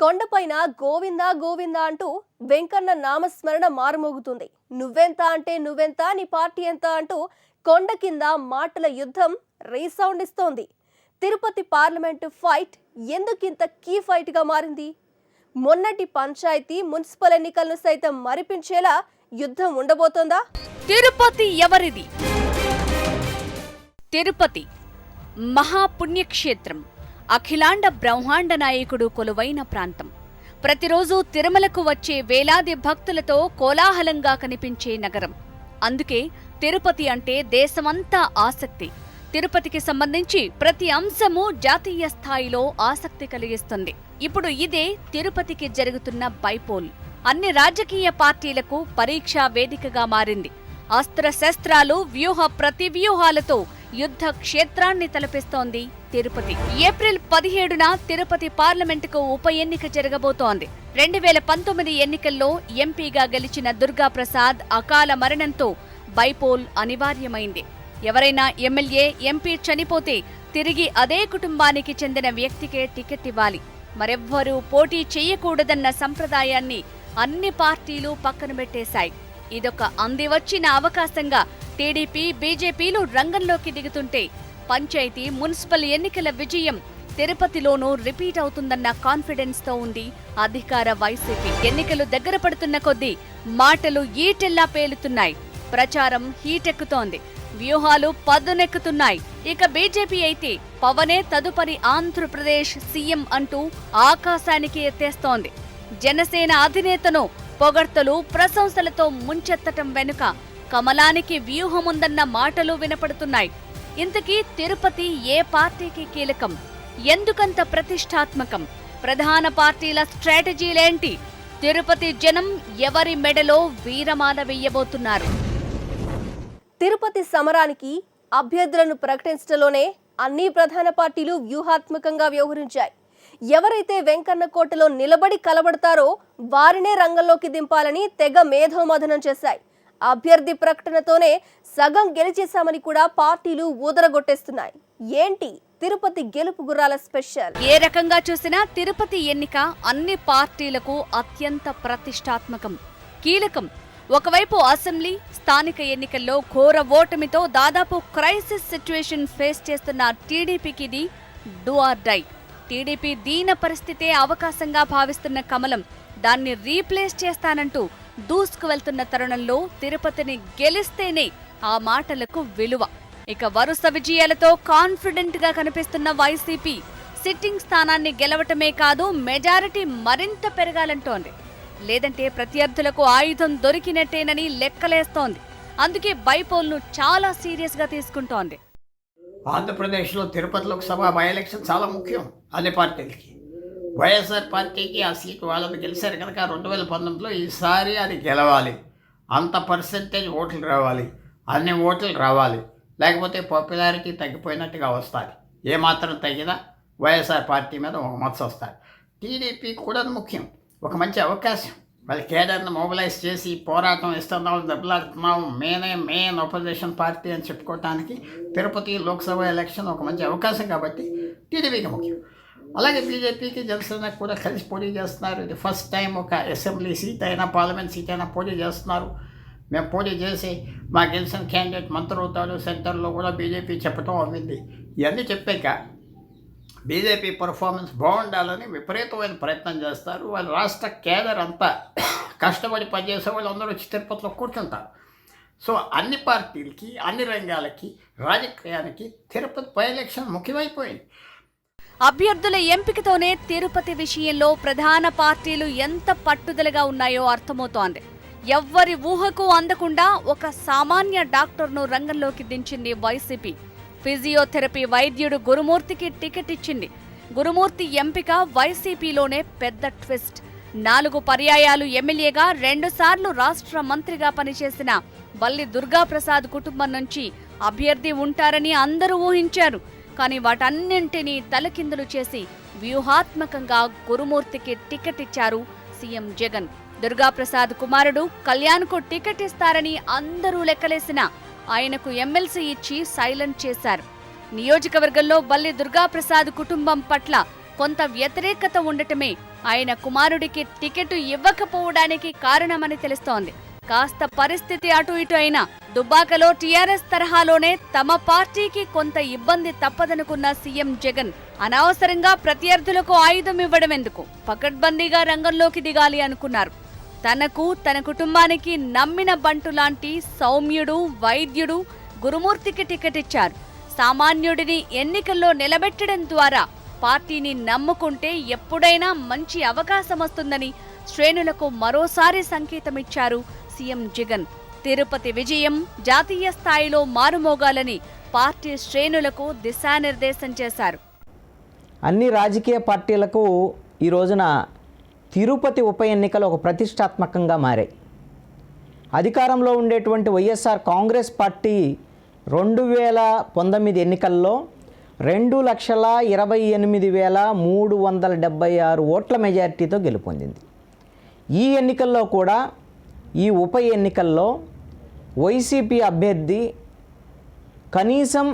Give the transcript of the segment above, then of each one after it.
కొండపైన గోవింద గోవింద అంటూ వెంకన్న నామస్మరణ మారుమోగుతుంది. నువ్వెంత అంటే నువ్వెంత, నీ పార్టీ ఎంత అంటూ కొండ కింద మాటల యుద్ధం రీసౌండ్ ఇస్తోంది. తిరుపతి పార్లమెంటు ఫైట్ ఎందుకింత కీ ఫైట్ గా మారింది? మొన్నటి పంచాయతీ మున్సిపల్ ఎన్నికలను సైతం మరిపించేలా యుద్ధం ఉండబోతోందా? తిరుపతి ఎవరిది? తిరుపతి మహాపుణ్యక్షేత్రం, అఖిలాండ బ్రహ్మాండ నాయకుడు కొలువైన ప్రాంతం. ప్రతిరోజు తిరుమలకు వచ్చే వేలాది భక్తులతో కోలాహలంగా కనిపించే నగరం. అందుకే తిరుపతి అంటే దేశమంతా ఆసక్తి. తిరుపతికి సంబంధించి ప్రతి అంశము జాతీయ స్థాయిలో ఆసక్తి కలిగిస్తుంది. ఇప్పుడు ఇదే తిరుపతికి జరుగుతున్న బైపోల్ అన్ని రాజకీయ పార్టీలకు పరీక్షా వేదికగా మారింది. అస్త్రశస్త్రాలు, వ్యూహ ప్రతివ్యూహాలతో యుద్ధ క్షేత్రాన్ని తలపిస్తోంది తిరుపతి. ఏప్రిల్ 17న తిరుపతి పార్లమెంటుకు ఉప ఎన్నిక జరగబోతోంది. 2019 ఎన్నికల్లో ఎంపీగా గెలిచిన దుర్గాప్రసాద్ అకాల మరణంతో బైపోల్ అనివార్యమైంది. ఎవరైనా ఎమ్మెల్యే, ఎంపీ చనిపోతే తిరిగి అదే కుటుంబానికి చెందిన వ్యక్తికే టికెట్ ఇవ్వాలి. మరెవ్వరూ పోటీ చేయకూడదన్న సంప్రదాయాన్ని అన్ని పార్టీలు పక్కన పెట్టేశాయి. ఇదొక అందివచ్చిన అవకాశంగా టీడీపీ, బీజేపీలు రంగంలోకి దిగుతుంటే పంచాయతీ, మున్సిపల్ ఎన్నికల విజయం తిరుపతిలోనూ రిపీట్ అవుతుందన్న కాన్ఫిడెన్స్ తో ఉంది అధికార వైసీపీ. ఎన్నికలు దగ్గర పడుతున్న కొద్దీ మాటలు ఈటెల్లా పేలుతున్నాయి. ప్రచారం హీటెక్కుతోంది. వ్యూహాలు పదునెక్కుతున్నాయి. ఇక బీజేపీ అయితే పవనే తదుపరి ఆంధ్రప్రదేశ్ సీఎం అంటూ ఆకాశానికి ఎత్తేస్తోంది. జనసేన అధినేతను పొగడ్తలు, ప్రశంసలతో ముంచెత్తటం వెనుక కమలానికి వ్యూహముందన్న మాటలు వినపడుతున్నాయి. ఇంతకీ తిరుపతి ఏ పార్టీకి కీలకం? ఎందుకంత ప్రతిష్టాత్మకం? ప్రధాన పార్టీల స్ట్రాటజీలేంటి? తిరుపతి జనం ఎవరి మెడలో వీరమాల వెయ్యబోతున్నారు? తిరుపతి సమరానికి అభ్యర్థులను ప్రకటించడంలోనే అన్ని ప్రధాన పార్టీలు వ్యూహాత్మకంగా వ్యవహరించాయి. ఎవరైతే వెంకన్న కోటలో నిలబడి కలబడతారో వారినే రంగంలోకి దింపాలని తెగ మేధోమథనం చేశాయి. అభ్యర్థి ప్రకటనతోనే సగం గెలిచేశామని కూడా పార్టీలు ఊదరగొట్టేస్తున్నాయి. ఏంటి తిరుపతి గెలుపు గుర్రాల స్పెషల్? ఏ రకంగా చూసినా తిరుపతి ఎన్నిక అన్ని పార్టీలకు అత్యంత ప్రతిష్టాత్మకం, కీలకం. ఒకవైపు అసెంబ్లీ, స్థానిక ఎన్నికల్లో ఘోర ఓటమితో దాదాపు క్రైసిస్ సిచ్యువేషన్ ఫేస్ చేస్తున్న టీడీపీకి ఇది డూ ఆర్ డై. టీడీపీ దీన పరిస్థితే అవకాశంగా భావిస్తున్న కమలం దాన్ని రీప్లేస్ చేస్తానంటూ దూసుకు వెళ్తున్న తరుణంలో తిరుపతిని గెలిస్తేనే ఆ మాటలకు విలువ. ఇక వరుస విజయాలతో కాన్ఫిడెంట్ గా కనిపిస్తున్న వైసీపీ సిట్టింగ్ స్థానాన్ని గెలవటమే కాదు, మెజారిటీ మరింత పెరగాలంటోంది. లేదంటే ప్రత్యర్థులకు ఆయుధం దొరికినట్టేనని లెక్కలేస్తోంది. అందుకే బైపోల్ను చాలా సీరియస్ గా తీసుకుంటోంది. ఆంధ్రప్రదేశ్లో తిరుపతి లోక్సభ బై ఎలక్షన్ చాలా ముఖ్యం అన్ని పార్టీలకి. వైఎస్ఆర్ పార్టీకి ఆ సీటు వాళ్ళని గెలిచారు కనుక 2019లో ఈసారి అది గెలవాలి. అంత పర్సెంటేజ్ ఓట్లు రావాలి, అన్ని ఓట్లు రావాలి. లేకపోతే పాపులారిటీ తగ్గిపోయినట్టుగా వస్తుంది. ఏమాత్రం తగ్గినా వైఎస్ఆర్ పార్టీ మీద ఒక మచ్చ వస్తుంది. టీడీపీ కూడా ముఖ్యం, ఒక మంచి అవకాశం. వాళ్ళ కేడర్ని మొబిలైజ్ చేసి పోరాటం ఇస్తున్నాం, దెబ్బలాడుతున్నాం, మెయిన్ ఆపోజిషన్ పార్టీ అని చెప్పుకోవటానికి తిరుపతి లోక్సభ ఎలక్షన్ ఒక మంచి అవకాశం కాబట్టి టీడీపీకి ముఖ్యం. అలాగే బీజేపీకి, జనసేనకు కూడా కలిసి పోటీ చేస్తున్నారు. ఇది ఫస్ట్ టైం ఒక అసెంబ్లీ సీట్ అయినా, పార్లమెంట్ సీట్ అయినా పోటీ చేస్తున్నారు. మేము పోటీ చేసి మా గెలిచిన క్యాండిడేట్ మంత్రి అవుతాడు, సెంటర్లో కూడా బీజేపీ చెప్పడం అవ్వింది. ఇవన్నీ చెప్పాక బీజేపీ పర్ఫార్మెన్స్ బాగుండాలని విపరీతమైన ప్రయత్నం చేస్తారు. వాళ్ళ రాష్ట్ర కేడర్ అంతా కష్టపడి పనిచేసే వాళ్ళు అందరూ వచ్చి తిరుపతిలో కూర్చుంటారు. సో అన్ని పార్టీలకి, అన్ని రంగాలకి, రాజకీయానికి తిరుపతి బై ఎలక్షన్ ముఖ్యమైపోయింది. అభ్యర్థుల ఎంపికతోనే తిరుపతి విషయంలో ప్రధాన పార్టీలు ఎంత పట్టుదలగా ఉన్నాయో అర్థమవుతోంది. ఎవ్వరి ఊహకు అందకుండా ఒక సామాన్య డాక్టర్ను రంగంలోకి దించింది వైసీపీ. ఫిజియోథెరపీ వైద్యుడు గురుమూర్తికి టికెట్ ఇచ్చింది. గురుమూర్తి ఎంపిక వైసీపీలోనే పెద్ద ట్విస్ట్. 4 పర్యాయాలు ఎమ్మెల్యేగా, 2 సార్లు రాష్ట్ర మంత్రిగా పనిచేసిన బల్లి దుర్గాప్రసాద్ కుటుంబం నుంచి అభ్యర్థి ఉంటారని అందరూ ఊహించారు. కానీ వాటన్నింటినీ తలకిందులు చేసి వ్యూహాత్మకంగా గురుమూర్తికి టికెట్ ఇచ్చారు సీఎం జగన్. దుర్గాప్రసాద్ కుమారుడు కళ్యాణ్కు టికెట్ ఇస్తారని అందరూ లెక్కలేసినా ఆయనకు ఎమ్మెల్సీ ఇచ్చి సైలెంట్ చేశారు. నియోజకవర్గంలో బల్లి దుర్గాప్రసాద్ కుటుంబం పట్ల కొంత వ్యతిరేకత ఉండటమే ఆయన కుమారుడికి టికెట్ ఇవ్వకపోవడానికి కారణమని తెలుస్తోంది. కాస్త పరిస్థితి అటు ఇటు అయినా దుబ్బాకలో టీఆర్ఎస్ తరహాలోనే తమ పార్టీకి కొంత ఇబ్బంది తప్పదనుకున్న సీఎం జగన్ అనవసరంగా ప్రత్యర్థులకు ఆయుధం ఇవ్వడం ఎందుకు, పకడ్బందీగా రంగంలోకి దిగాలి అనుకున్నారు. తనకు తన కుటుంబానికి నమ్మిన బంటు లాంటి సౌమ్యుడు, వైద్యుడు గురుమూర్తికి టికెట్ ఇచ్చారు. సామాన్యుడిని ఎన్నికల్లో నిలబెట్టడం ద్వారా పార్టీని నమ్ముకుంటే ఎప్పుడైనా మంచి అవకాశం వస్తుందని శ్రేణులకు మరోసారి సంకేతమిచ్చారు సీఎం జగన్. తిరుపతి విజయం జాతీయ స్థాయిలో మారుమోగాలని పార్టీ శ్రేణులకు దిశానిర్దేశం చేశారు. అన్ని రాజకీయ పార్టీలకు ఈ రోజున తిరుపతి ఉప ఎన్నికలు ఒక ప్రతిష్టాత్మకంగా మారాయి. అధికారంలో ఉండేటువంటి వైఎస్ఆర్ కాంగ్రెస్ పార్టీ 2019 ఎన్నికల్లో 2,28,376 ఓట్ల మెజారిటీతో గెలుపొందింది. ఈ ఎన్నికల్లో కూడా ఈ ఉప ఎన్నికల్లో వైసీపీ అభ్యర్థి కనీసం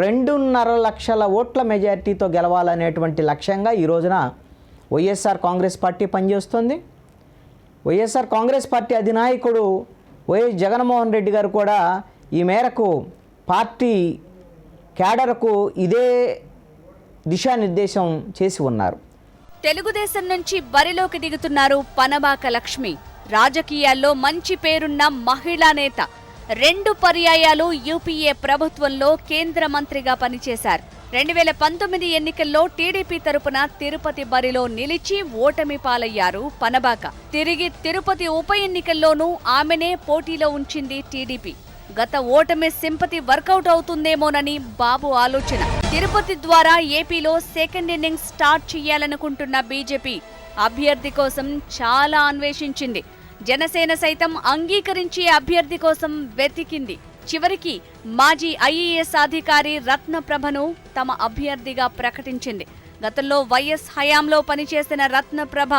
2.5 లక్షల ఓట్ల మెజారిటీతో గెలవాలనేటువంటి లక్ష్యంగా ఈ రోజున వైఎస్ఆర్ కాంగ్రెస్ పార్టీ పనిచేస్తుంది. వైఎస్ఆర్ కాంగ్రెస్ పార్టీ అధినాయకుడు వైఎస్ జగన్మోహన్ రెడ్డి గారు కూడా ఈ మేరకు పార్టీ క్యాడర్కు ఇదే దిశానిర్దేశం చేసి ఉన్నారు. తెలుగుదేశం నుంచి బరిలోకి దిగుతున్నారు పనబాక లక్ష్మి. రాజకీయాల్లో మంచి పేరున్న మహిళా నేత. 2 పర్యాయాలు యూపీఏ ప్రభుత్వంలో కేంద్ర మంత్రిగా పనిచేశారు. 2019 ఎన్నికల్లో టీడీపీ తరపున తిరుపతి బరిలో నిలిచి ఓటమి పాలయ్యారు పనబాక. తిరిగి తిరుపతి ఉప ఎన్నికల్లోనూ ఆమెనే పోటీలో ఉంచింది టీడీపీ. గత ఓటమి సింపతి వర్కౌట్ అవుతుందేమోనని బాబు ఆలోచన. తిరుపతి ద్వారా ఏపీలో సెకండ్ ఇన్నింగ్స్ స్టార్ట్ చేయాలనుకుంటున్న బీజేపీ అభ్యర్థి కోసం చాలా అన్వేషించింది. జనసేన సైతం అంగీకరించే అభ్యర్థి కోసం వెతికింది. చివరికి మాజీ ఐఏఎస్ అధికారి రత్నప్రభను తమ అభ్యర్థిగా ప్రకటించింది. గతంలో వైఎస్ హయాంలో పనిచేసిన రత్నప్రభ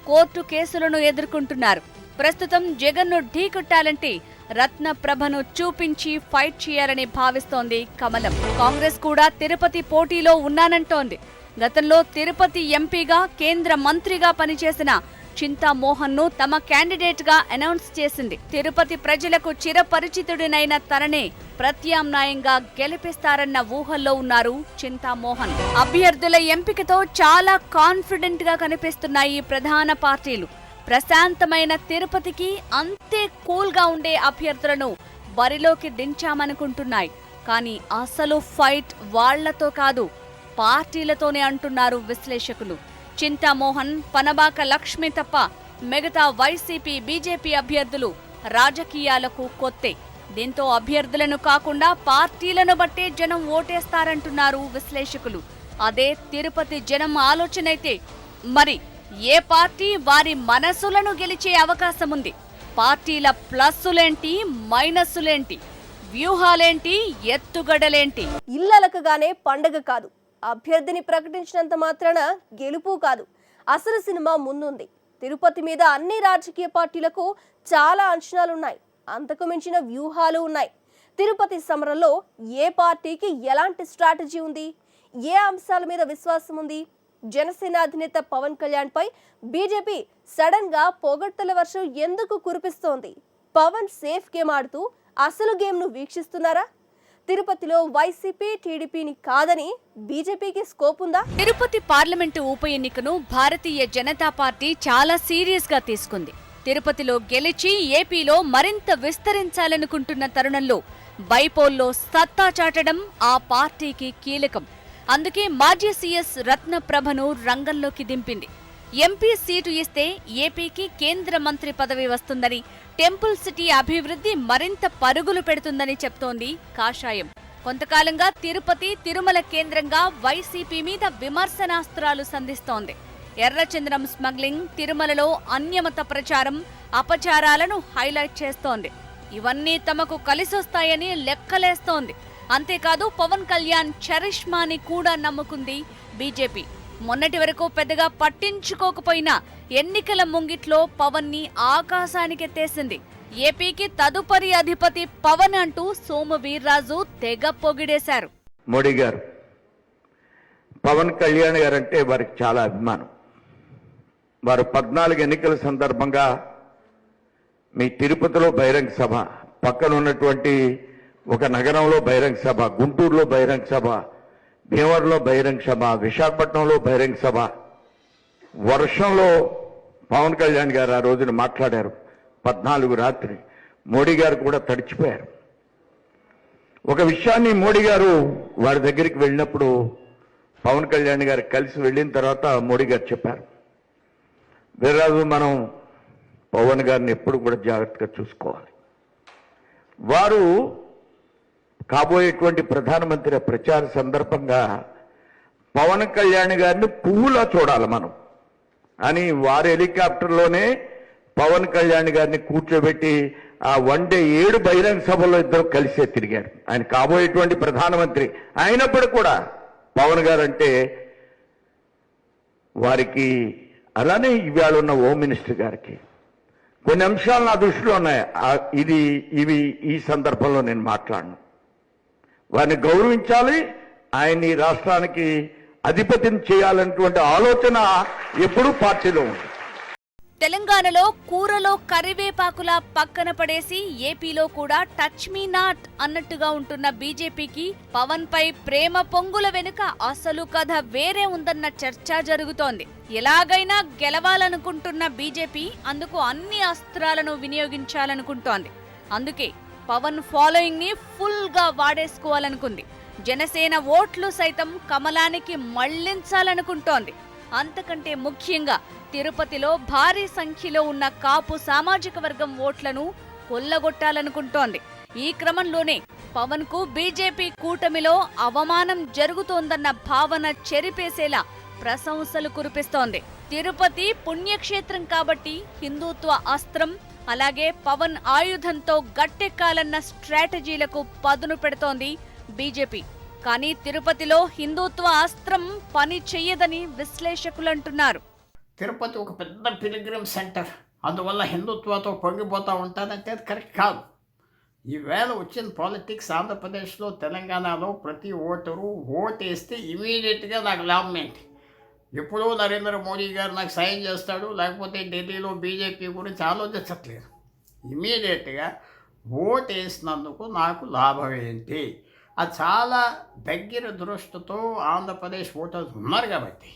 కోర్టు కేసులను ఎదుర్కొంటున్నారు. ప్రస్తుతం జగన్ను ఢీకొట్టాలంటే రత్నప్రభను చూపించి ఫైట్ చేయాలని భావిస్తోంది కమలం. కాంగ్రెస్ కూడా తిరుపతి పోటీలో ఉన్నానంటోంది. గతంలో తిరుపతి ఎంపీగా కేంద్ర మంత్రిగా పనిచేసిన చింతామోహన్ను తమ క్యాండిడేట్గా అనౌన్స్ చేసింది. తిరుపతి ప్రజలకు చిరపరిచితుడినైన తననే ప్రత్యామ్నాయంగా గెలిపిస్తారన్న ఊహల్లో ఉన్నారు చింతామోహన్. అభ్యర్థుల ఎంపికతో చాలా కాన్ఫిడెంట్ గా కనిపిస్తున్నాయి ప్రధాన పార్టీలు. ప్రశాంతమైన తిరుపతికి అంతే కూల్గా ఉండే అభ్యర్థులను బరిలోకి దించామనుకుంటున్నాయి. కానీ అసలు ఫైట్ వాళ్లతో కాదు, పార్టీలతోనే అంటున్నారు విశ్లేషకులు. చింతామోహన్, పనబాక లక్ష్మి తప్ప మిగతా వైసీపీ, బీజేపీ అభ్యర్థులు రాజకీయాలకు కొత్తే. దీంతో అభ్యర్థులను కాకుండా పార్టీలను బట్టే జనం ఓటేస్తారంటున్నారు విశ్లేషకులు. అదే తిరుపతి జనం ఆలోచనైతే మరి ఏ పార్టీ వారి మనసులను గెలిచే అవకాశం ఉంది? పార్టీల ప్లస్సులేంటి, మైనస్సులేంటి, వ్యూహాలేంటి, ఎత్తుగడలేంటి? ఇల్లలకగానే పండగ కాదు, అభ్యర్థిని ప్రకటించినంత మాత్రాన గెలుపు కాదు. అసలు సినిమా ముందుంది. తిరుపతి మీద అన్ని రాజకీయ పార్టీలకు చాలా అంచనాలున్నాయి, అంతకు మించిన వ్యూహాలు ఉన్నాయి. తిరుపతి సమరంలో ఏ పార్టీకి ఎలాంటి స్ట్రాటజీ ఉంది, ఏ అంశాల మీద విశ్వాసం ఉంది? జనసేన అధినేత పవన్ కళ్యాణ్ పై బీజేపీ సడన్ గా పొగడ్తల వర్షం ఎందుకు కురిపిస్తోంది? పవన్ సేఫ్ గేమ్ ఆడుతూ అసలు గేమ్ ను వీక్షిస్తున్నారా? తిరుపతిలో వైసీపీ, టీడీపీని కాదని బీజేపీకి స్కోప్ ఉందా? తిరుపతి పార్లమెంటు ఉప ఎన్నికను భారతీయ జనతా పార్టీ చాలా సీరియస్ గా తీసుకుంది. తిరుపతిలో గెలిచి ఏపీలో మరింత విస్తరించాలనుకుంటున్న తరుణంలో బైపోల్లో సత్తా చాటడం ఆ పార్టీకి కీలకం. అందుకే మాజీ సీఎస్ రత్నప్రభను రంగంలోకి దింపింది. ఎంపీ సీటు ఇస్తే ఏపీకి కేంద్ర మంత్రి పదవి వస్తుందని, టెంపుల్ సిటీ అభివృద్ధి మరింత పరుగులు పెడుతుందని చెప్తోంది కాషాయం. కొంతకాలంగా తిరుపతి, తిరుమల కేంద్రంగా వైసీపీ మీద విమర్శనాస్త్రాలు సంధిస్తోంది. ఎర్రచంద్రం స్మగ్లింగ్, తిరుమలలో అన్యమత ప్రచారం, అపచారాలను హైలైట్ చేస్తోంది. ఇవన్నీ తమకు కలిసొస్తాయని లెక్కలేస్తోంది. అంతేకాదు పవన్ కళ్యాణ్ చరిష్మాని కూడా నమ్ముకుంది బీజేపీ. మొన్నటి వరకు పెద్దగా పట్టించుకోకపోయినా ఎన్నికల ముంగిట్లో పవన్ ని ఆకాశానికెత్తేసింది. ఏపీకి తదుపరి అధిపతి పవన్ అంటూ సోము వీర్రాజు తెగ పొగిడేశారు. మోడీ గారు పవన్ కళ్యాణ్ గారంటే వారికి చాలా అభిమానం. వారు 14 ఎన్నికల సందర్భంగా మీ తిరుపతిలో బహిరంగ సభ, పక్కన ఉన్నటువంటి ఒక నగరంలో బహిరంగ సభ, గుంటూరులో బహిరంగ సభ, భీమవరంలో బహిరంగ సభ, విశాఖపట్నంలో బహిరంగ సభ, వర్షంలో పవన్ కళ్యాణ్ గారు ఆ రోజున మాట్లాడారు. 14 రాత్రి మోడీ గారు కూడా తడిచిపోయారు. ఒక విషయాన్ని మోడీ గారు వారి దగ్గరికి వెళ్ళినప్పుడు పవన్ కళ్యాణ్ గారు కలిసి వెళ్ళిన తర్వాత మోడీ గారు చెప్పారు, వీర్రాజు మనం పవన్ గారిని ఎప్పుడు కూడా జాగ్రత్తగా చూసుకోవాలి. వారు కాబోయేటువంటి ప్రధానమంత్రి ప్రచార సందర్భంగా పవన్ కళ్యాణ్ గారిని పువ్వులా చూడాలి మనం అని వారి హెలికాప్టర్లోనే పవన్ కళ్యాణ్ గారిని కూర్చోబెట్టి ఆ 7 బహిరంగ సభల్లో ఇద్దరు కలిసే తిరిగారు. ఆయన కాబోయేటువంటి ప్రధానమంత్రి అయినప్పుడు కూడా పవన్ గారు అంటే వారికి, అలానే ఇవాళ ఉన్న హోమ్ మినిస్టర్ గారికి కొన్ని అంశాలు నా దృష్టిలో ఉన్నాయి. ఇవి ఈ సందర్భంలో నేను మాట్లాడను. వారిని గౌరవించాలి, ఆయన్ని ఈ రాష్ట్రానికి అధిపతిని చేయాలన్నటువంటి ఆలోచన ఎప్పుడూ పార్టీలో ఉంది. తెలంగాణలో కూరలో కరివేపాకులా పక్కన పడేసి ఏపీలో కూడా టచ్ మీ నాట్ అన్నట్టుగా ఉంటున్న బీజేపీకి పవన్ పై ప్రేమ పొంగుల వెనుక అసలు కథ వేరే ఉందన్న చర్చ జరుగుతోంది. ఎలాగైనా గెలవాలనుకుంటున్న బీజేపీ అందుకు అన్ని అస్త్రాలను వినియోగించాలనుకుంటోంది. అందుకే పవన్ ఫాలోయింగ్ ని ఫుల్ గా వాడేసుకోవాలనుకుంది. జనసేన ఓట్లు సైతం కమలానికి మళ్లించాలనుకుంటోంది. అంతకంటే ముఖ్యంగా తిరుపతిలో భారీ సంఖ్యలో ఉన్న కాపు సామాజిక వర్గం ఓట్లను కొల్లగొట్టాలనుకుంటోంది. ఈ క్రమంలోనే పవన్ కు బీజేపీ కూటమిలో అవమానం జరుగుతోందన్న భావన చెరిపేసేలా ప్రశంసలు కురిపిస్తోంది. తిరుపతి పుణ్యక్షేత్రం కాబట్టి హిందుత్వ అస్త్రం, అలాగే పవన్ ఆయుధంతో గట్టెక్కాలన్న స్ట్రాటజీలకు పదును పెడుతోంది బీజేపీ. కానీ తిరుపతిలో హిందుత్వ అస్త్రం పని చెయ్యదని విశ్లేషకులంటున్నారు. తిరుపతి ఒక పెద్ద పిలిగ్రిమ్ సెంటర్, అందువల్ల హిందుత్వతో పొంగిపోతూ ఉంటుందంటే అది కరెక్ట్ కాదు. ఈవేళ వచ్చిన పాలిటిక్స్ ఆంధ్రప్రదేశ్లో, తెలంగాణలో ప్రతి ఓటరు ఓటేస్తే ఇమీడియట్గా నాకు లాభం ఏంటి? ఎప్పుడూ నరేంద్ర మోడీ గారు నాకు సాయం చేస్తాడు, లేకపోతే ఢిల్లీలో బీజేపీ గురించి ఆలోచించట్లేదు. ఇమీడియట్గా ఓటేసినందుకు నాకు లాభం ఏంటి? అది చాలా దగ్గర దృష్టితో ఆంధ్రప్రదేశ్ ఓటర్స్ ఉన్నారు కాబట్టి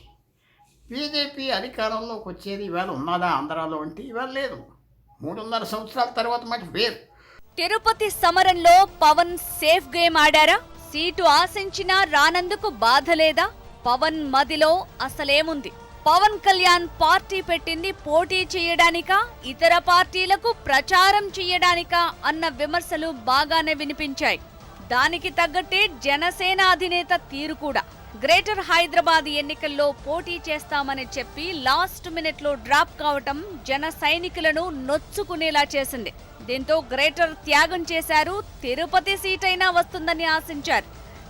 బీజేపీ అధికారంలోకి వచ్చేది ఇవాళ ఉన్నదా ఆంధ్రాలో అంటే ఇవాళ లేదు. 3.5 సంవత్సరాల తర్వాత మాట వేరు. తిరుపతి సమరంలో పవన్ సేఫ్ గేమ్ ఆడారా? సీటు ఆశించినా రానందుకు బాధ లేదా? పవన్ మదిలో అసలేముంది? పవన్ కళ్యాణ్ పార్టీ పెట్టింది పోటీ చేయడానికా, ఇతర పార్టీలకు ప్రచారం చేయడానికా అన్న విమర్శలు బాగానే వినిపించాయి. దానికి తగ్గట్టే జనసేన అధినేత తీరు కూడా. గ్రేటర్ హైదరాబాద్ ఎన్నికల్లో పోటీ చేస్తామని చెప్పి లాస్ట్ మినిట్ లో డ్రాప్ కావటం జన సైనికులను నొచ్చుకునేలా చేసింది. దీంతో గ్రేటర్ త్యాగం చేశారు. తిరుపతి సీటైనా వస్తుందని ఆశించారు.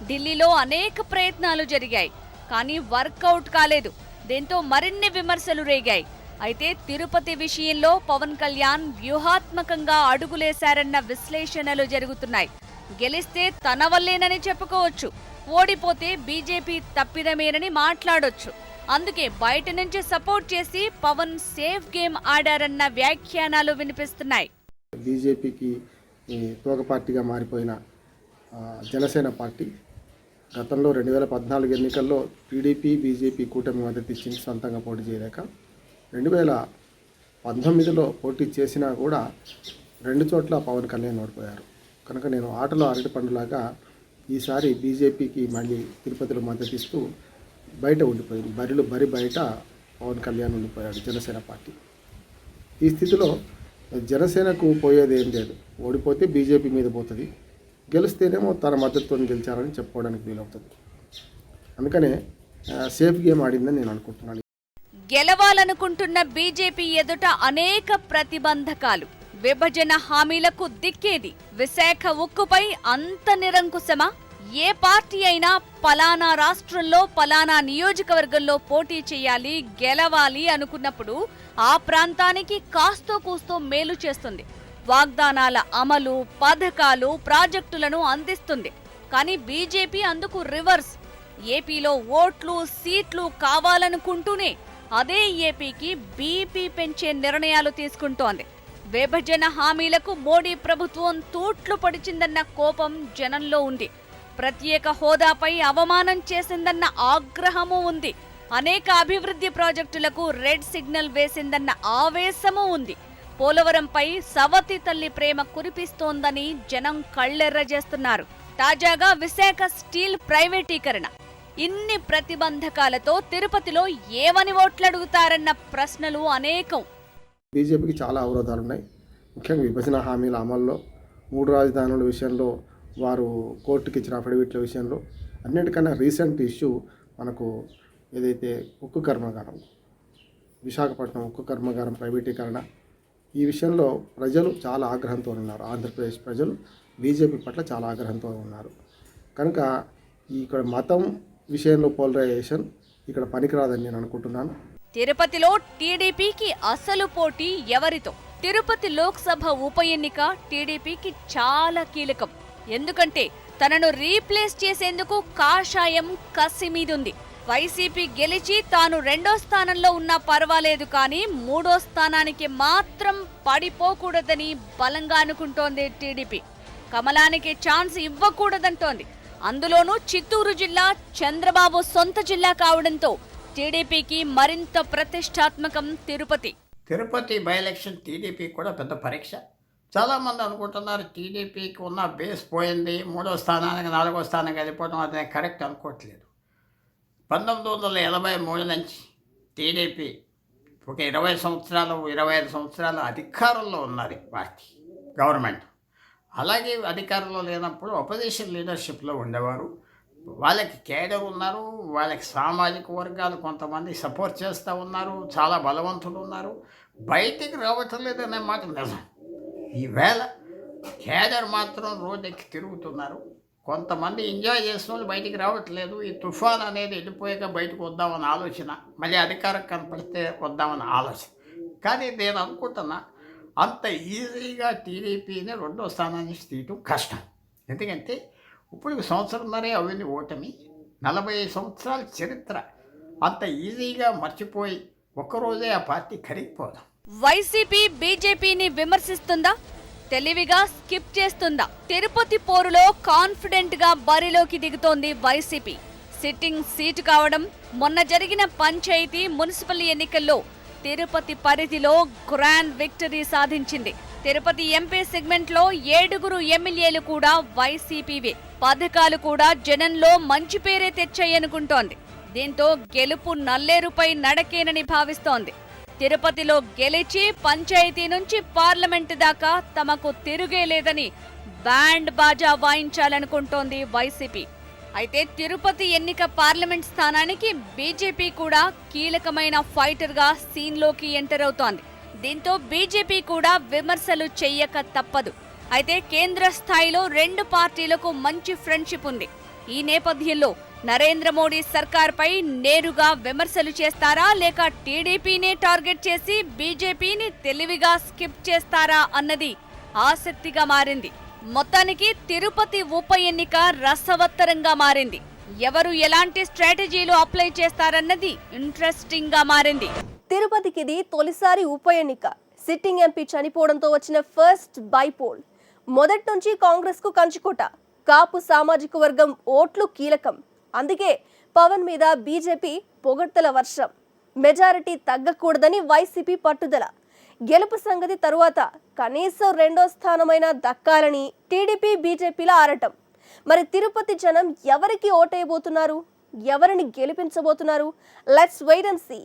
ఢిల్లీలో అనేక ప్రయత్నాలు జరిగాయి, కానీ వర్కౌట్ కాలేదు. దీంతో మరిన్ని విమర్శలు రేగాయి. అయితే తిరుపతి విషయంలో పవన్ కళ్యాణ్ వ్యూహాత్మకంగా అడుగులేశారన్న విశ్లేషణలు జరుగుతున్నాయి. గెలిస్తే తన వల్లేనని చెప్పుకోవచ్చు, ఓడిపోతే బీజేపీ తప్పిదమేనని మాట్లాడొచ్చు. అందుకే బయట నుంచి సపోర్ట్ చేసి పవన్ సేఫ్ గేమ్ ఆడారన్న వ్యాఖ్యానాలు వినిపిస్తున్నాయి. బీజేపీకి తోక పార్టీగా మారిపోయిన జనసేన పార్టీ గతంలో 2014 ఎన్నికల్లో టీడీపీ బీజేపీ కూటమి మద్దతు ఇచ్చింది, సొంతంగా పోటీ చేయలేక. 2019లో పోటీ చేసినా కూడా 2 చోట్ల పవన్ కళ్యాణ్ ఓడిపోయారు. కనుక నేను ఆటలో అరటి పండులాగా ఈసారి బీజేపీకి మళ్ళీ తిరుపతిలో మద్దతు ఇస్తూ బయట ఉండిపోయింది. బరి బయట పవన్ కళ్యాణ్ ఉండిపోయాడు జనసేన పార్టీ. ఈ స్థితిలో జనసేనకు పోయేది ఏం లేదు. ఓడిపోతే బీజేపీ మీద పోతుంది, గెలిస్తేనేమో తన మద్దతుతో గెలిచారని చెప్పుకోవడానికి వీలవుతుంది. అందుకనే సేఫ్ గేమ్ ఆడిందని నేను అనుకుంటున్నాను. గెలవాలనుకుంటున్న బీజేపీ ఎదుట అనేక ప్రతిబంధకాలు. విభజన హామీలకు దిక్కేది? విశాఖ ఉక్కుపై అంత నిరంకుశమా? ఏ పార్టీ అయినా పలానా రాష్ట్రంలో పలానా నియోజకవర్గంలో పోటీ చేయాలి, గెలవాలి అనుకున్నప్పుడు ఆ ప్రాంతానికి కాస్తో కూస్తో మేలు చేస్తుంది. వాగ్దానాల అమలు, పథకాలు, ప్రాజెక్టులను అందిస్తుంది. కానీ బీజేపీ అందుకు రివర్స్. ఏపీలో ఓట్లు సీట్లు కావాలనుకుంటూనే అదే ఏపీకి బీపీ పెంచే నిర్ణయాలు తీసుకుంటోంది. విభజన హామీలకు మోడీ ప్రభుత్వం తూట్లు పొడిచిందన్న కోపం జనంలో ఉంది. ప్రత్యేక హోదాపై అవమానం చేసిందన్న ఆగ్రహమూ ఉంది. అనేక అభివృద్ధి ప్రాజెక్టులకు రెడ్ సిగ్నల్ వేసిందన్న ఆవేశమూ ఉంది. పోలవరంపై సవతి తల్లి ప్రేమ కురిపిస్తోందని జనం కళ్ళెర్రజేస్తున్నారు. తాజాగా విశాఖ స్టీల్ ప్రైవేటీకరణ. ఇన్ని ప్రతిబంధకాలతో తిరుపతిలో ఏమని ఓట్లడుగుతారన్న ప్రశ్నలు అనేకం. బీజేపీకి చాలా అవరోధాలు ఉన్నాయి. ముఖ్యంగా విభజన హామీల అమల్లో, 3 రాజధానుల విషయంలో, వారు కోర్టుకి ఇచ్చిన అఫిడవిట్ల విషయంలో, అన్నిటికన్నా రీసెంట్ ఇష్యూ మనకు ఏదైతే ఉక్కు కర్మాగారం, విశాఖపట్నం ఉక్కు కర్మాగారం ప్రైవేటీకరణ, ఈ విషయంలో ప్రజలు చాలా ఆగ్రహంతో ఉన్నారు. ఆంధ్రప్రదేశ్ ప్రజలు బీజేపీ పట్ల చాలా ఆగ్రహంతో ఉన్నారు. కనుక ఇక్కడ మతం విషయంలో పోలరైజేషన్ ఇక్కడ పనికిరాదని నేను అనుకుంటున్నాను. తిరుపతిలో టీడీపీకి అసలు పోటీ ఎవరితో? తిరుపతి లోక్సభ ఉప ఎన్నిక టీడీపీకి చాలా కీలకం. ఎందుకంటే తనను రీప్లేస్ చేసేందుకు కాషాయం కసి మీదుంది. వైసీపీ గెలిచి తాను 2వ స్థానంలో ఉన్నా పర్వాలేదు, కానీ 3వ స్థానానికి మాత్రం పడిపోకూడదని బలంగా అనుకుంటోంది టీడీపీ. కమలానికి ఛాన్స్ ఇవ్వకూడదంటోంది. అందులోనూ చిత్తూరు జిల్లా చంద్రబాబు సొంత జిల్లా కావడంతో టీడీపీకి మరింత ప్రతిష్టాత్మకం Tirupati. Tirupati by election TDP కూడా పెద్ద పరీక్ష. చాలామంది అనుకుంటున్నారు టీడీపీకి ఉన్న బేస్ పోయింది, 3వ స్థానానికి 4వ స్థానానికి వెళ్ళిపోవడం అదే కరెక్ట్ అనుకోవట్లేదు. 1983 నుంచి టీడీపీ ఒక 20 సంవత్సరాలు 25 సంవత్సరాలు అధికారంలో ఉన్నది పార్టీ, గవర్నమెంట్. అలాగే అధికారంలో లేనప్పుడు అపోజిషన్ లీడర్షిప్లో ఉండేవారు. వాళ్ళకి కేడర్ ఉన్నారు, వాళ్ళకి సామాజిక వర్గాలు కొంతమంది సపోర్ట్ చేస్తూ ఉన్నారు, చాలా బలవంతులు ఉన్నారు. బయటికి రావటం లేదనే మాట నిజం. ఈవేళ కేడర్ మాత్రం రోడ్డెక్కి తిరుగుతున్నారు. కొంతమంది ఎంజాయ్ చేసిన వాళ్ళు బయటికి రావట్లేదు. ఈ తుఫాన్ అనేది వెళ్ళిపోయాక బయటకు వద్దామన్న ఆలోచన, మళ్ళీ అధికారం కనపడితే వద్దామన్న ఆలోచన. కానీ నేను అనుకుంటున్నా అంత ఈజీగా టీడీపీని 2వ స్థానానికి తీయటం కష్టం. ఎందుకంటే ఇప్పుడు సంవత్సరంన్నరే అవింది ఓటమి, 40 సంవత్సరాల చరిత్ర. అంత ఈజీగా మర్చిపోయి ఒక్కరోజే ఆ పార్టీ కరిగిపోదు. వైసీపీ బీజేపీని విమర్శిస్తుందా, తెలివిగా స్కిప్ చేస్తుందా? తిరుపతి పోరులో కాన్ఫిడెంట్ గా బరిలోకి దిగుతోంది వైసీపీ. సిట్టింగ్ సీటు కావడం, మొన్న జరిగిన పంచాయతీ మున్సిపల్ ఎన్నికల్లో తిరుపతి పరిధిలో గ్రాండ్ విక్టరీ సాధించింది. తిరుపతి ఎంపీ సెగ్మెంట్ లో 7 ఎమ్మెల్యేలు కూడా వైసీపీవే. పథకాలు కూడా జనంలో మంచి పేరే తెచ్చాయనుకుంటోంది. దీంతో గెలుపు నల్లేరుపై నడకేనని భావిస్తోంది. తిరుపతిలో గెలిచి పంచాయతీ నుంచి పార్లమెంటు దాకా తమకు తిరుగే లేదని బ్యాండ్ బాజా వాయించాలనుకుంటోంది వైసీపీ. అయితే తిరుపతి ఎన్నిక పార్లమెంట్ స్థానానికి బీజేపీ కూడా కీలకమైన ఫైటర్గా సీన్లోకి ఎంటర్ అవుతోంది. దీంతో బీజేపీ కూడా విమర్శలు చెయ్యక తప్పదు. అయితే కేంద్ర స్థాయిలో 2 పార్టీలకు మంచి ఫ్రెండ్షిప్ ఉంది. ఈ నేపథ్యంలో నరేంద్ర మోడీ సర్కార్పై నేరుగా విమర్శలు చేస్తారా, లేక టీడీపీనే టార్గెట్ చేసి బీజేపీని తెలివిగా స్కిప్ చేస్తారా అన్నది ఆసక్తిగా మారింది. మొత్తానికి తిరుపతి ఉప ఎన్నిక రసవత్తరంగా మారింది. ఎవరు ఎలాంటి స్ట్రాటజీలు అప్లై చేస్తారన్నది ఇంట్రెస్టింగ్ గా మారింది. తిరుపతికి ఇది తొలిసారి ఉప ఎన్నిక. సిట్టింగ్ ఎంపీ చనిపోవడంతో వచ్చిన ఫస్ట్ బైపోల్. మొదటి నుంచి కాంగ్రెస్ కు కంచుకోట. కాపు సామాజిక వర్గం ఓట్లు కీలకం. అందుకే పవన్ మీద బీజేపీ పొగడ్తల వర్షం. మెజారిటీ తగ్గకూడదని వైసీపీ పట్టుదల. గెలుపు సంగతి తరువాత కనీసం 2వ స్థానమైనా దక్కాలని టీడీపీ బీజేపీల ఆరటం. మరి తిరుపతి జనం ఎవరికి ఓటేయబోతున్నారు, ఎవరిని గెలిపించబోతున్నారు? Let's wait and see.